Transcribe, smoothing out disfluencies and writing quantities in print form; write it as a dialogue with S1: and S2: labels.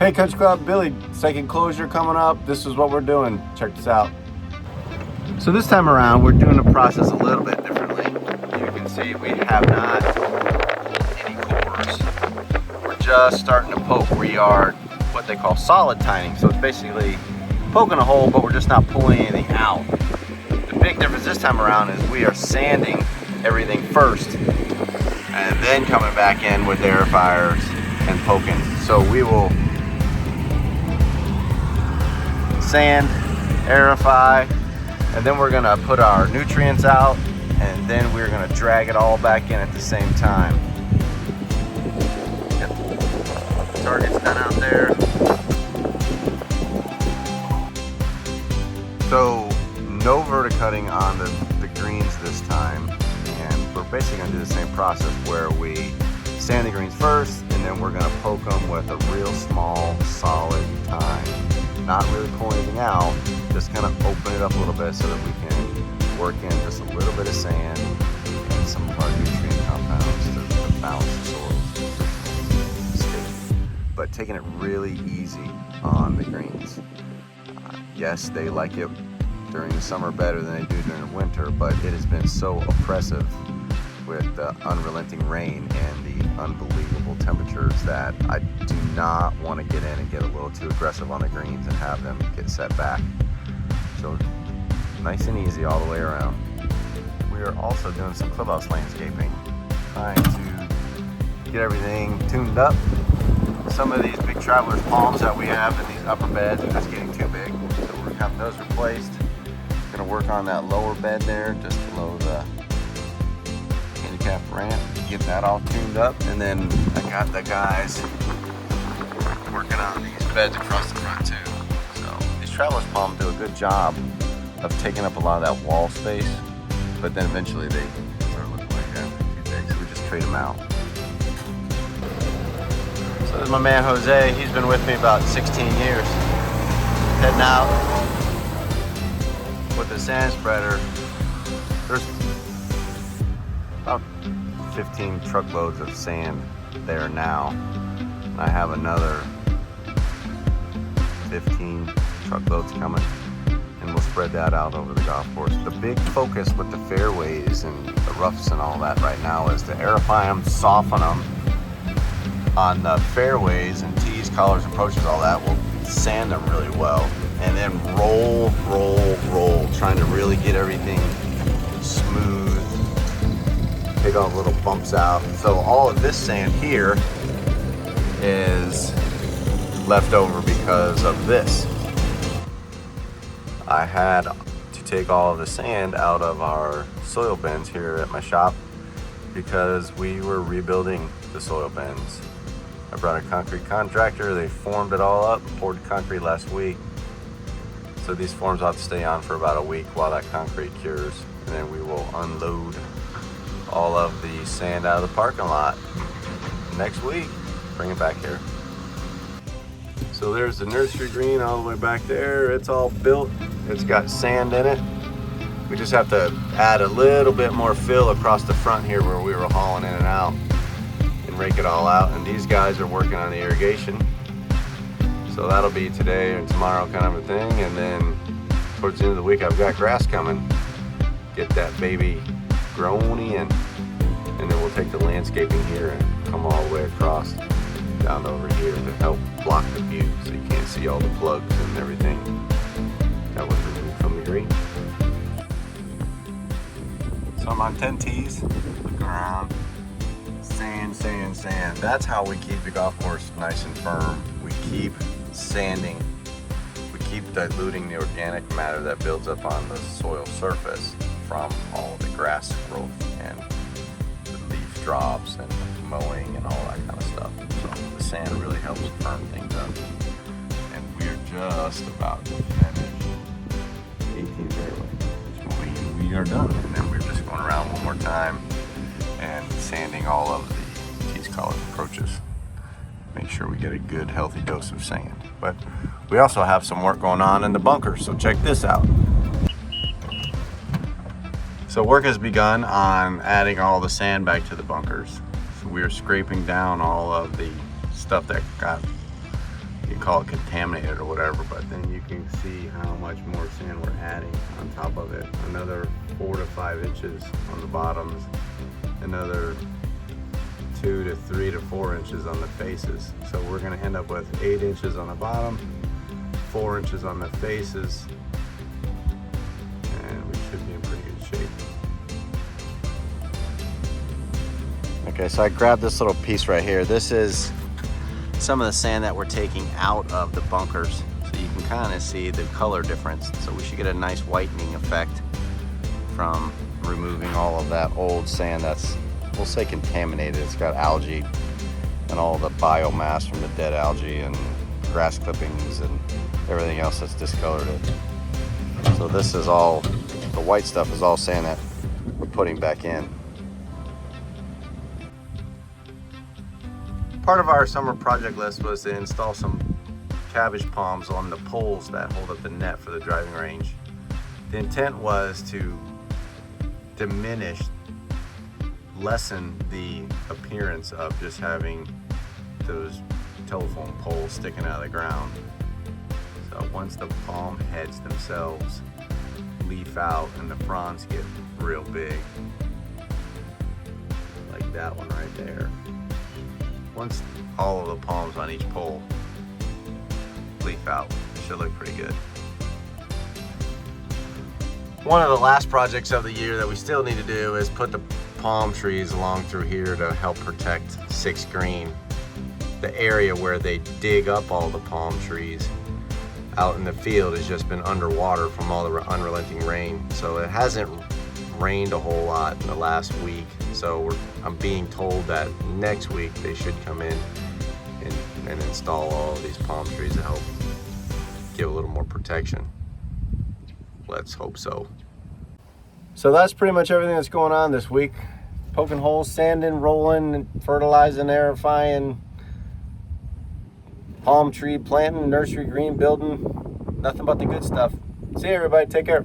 S1: Hey Country Club, Billy, second closure coming up. This is what we're doing. Check this out. So this time around, we're doing the process a little bit differently. You can see we have not any cores. We're just starting to poke. We are what they call solid tining. So it's basically poking a hole, but we're just not pulling anything out. The big difference this time around is we are sanding everything first and then coming back in with aerifiers and poking. So we will sand, aerify, and then we're gonna put our nutrients out, and then we're gonna drag it all back in at the same time. Yep. Target's done out there. So no verticutting on the greens this time, and we're basically gonna do the same process where we sand the greens first, and then we're gonna poke them with a real small solid tine. Not really pulling anything out, just kind of open it up a little bit so that we can work in just a little bit of sand and some of our nutrient compounds to balance the soil state. But taking it really easy on the greens. Yes, they like it during the summer better than they do during the winter, but it has been so oppressive with the unrelenting rain and the unbelievable temperatures that I do not want to get in and get a little too aggressive on the greens and have them get set back. So nice and easy all the way around. We are also doing some clubhouse landscaping, trying to get everything tuned up. Some of these big traveler's palms that we have in these upper beds are just getting too big, so we're having those replaced. Gonna work on that lower bed there, just below the handicap ramp, get that all tuned up, and then I got the guys working on these beds across the front too. So these traveler's palms do a good job of taking up a lot of that wall space, but then eventually they start looking like that, too big, so we just trade them out. So this is my man Jose. He's been with me about 16 years. Heading out with the sand spreader. There's about 15 truckloads of sand there now. And I have another 15 truckloads coming, and we'll spread that out over the golf course. The big focus with the fairways and the roughs and all that right now is to aerify them, soften them on the fairways and tees, collars, approaches, all that. We'll sand them really well, and then roll, trying to really get everything smooth, take all the little bumps out. So all of this sand here is left over because of this. I had to take all of the sand out of our soil bins here at my shop because we were rebuilding the soil bins. I brought a concrete contractor, they formed it all up, poured concrete last week. So these forms ought to stay on for about a week while that concrete cures, and then we will unload all of the sand out of the parking lot next week, bring it back here. So there's the nursery green all the way back there. It's all built, it's got sand in it. We just have to add a little bit more fill across the front here where we were hauling in and out, and rake it all out. And these guys are working on the irrigation. So that'll be today and tomorrow kind of a thing. And then towards the end of the week, I've got grass coming. Get that baby grown in. And then we'll take the landscaping here and come all the way across down over here to help block the view so you can't see all the plugs and everything that was removed from the green. So I'm on 10 tees, looking around, sand. That's how we keep the golf course nice and firm. We keep sanding, we keep diluting the organic matter that builds up on the soil surface from all the grass growth and the leaf drops and mowing and all that kind of stuff. So the sand really helps firm things up. And we're just about to finish 18 fairway. We are done. And then we're just going around one more time and sanding all of the tees, collars, approaches. Make sure we get a good healthy dose of sand. But we also have some work going on in the bunkers, so check this out. So work has begun on adding all the sand back to the bunkers. So we are scraping down all of the stuff that got you call it contaminated or whatever, but then you can see how much more sand we're adding on top of it. Another 4 to 5 inches on the bottoms, another 2 to 3 to 4 inches on the faces. So we're going to end up with 8 inches on the bottom, 4 inches on the faces, and we should be in pretty good shape. Okay, so I grabbed this little piece right here. This is some of the sand that we're taking out of the bunkers, so you can kind of see the color difference. So we should get a nice whitening effect from removing all of that old sand that's, we'll say, contaminated. It's got algae and all the biomass from the dead algae and grass clippings and everything else that's discolored it. So this is all, the white stuff is all sand that we're putting back in. Part of our summer project list was to install some cabbage palms on the poles that hold up the net for the driving range. The intent was to lessen the appearance of just having those telephone poles sticking out of the ground. So once the palm heads themselves leaf out and the fronds get real big, like that one right there, once all of the palms on each pole leaf out, it should look pretty good. One of the last projects of the year that we still need to do is put the palm trees along through here to help protect 6th green. The area where they dig up all the palm trees out in the field has just been underwater from all the unrelenting rain. So it hasn't rained a whole lot in the last week. So I'm being told that next week they should come in and install all of these palm trees to help give a little more protection. Let's hope so. So that's pretty much everything that's going on this week. Poking holes, sanding, rolling, fertilizing, aerifying, palm tree planting, nursery green building, nothing but the good stuff. See you, everybody. Take care.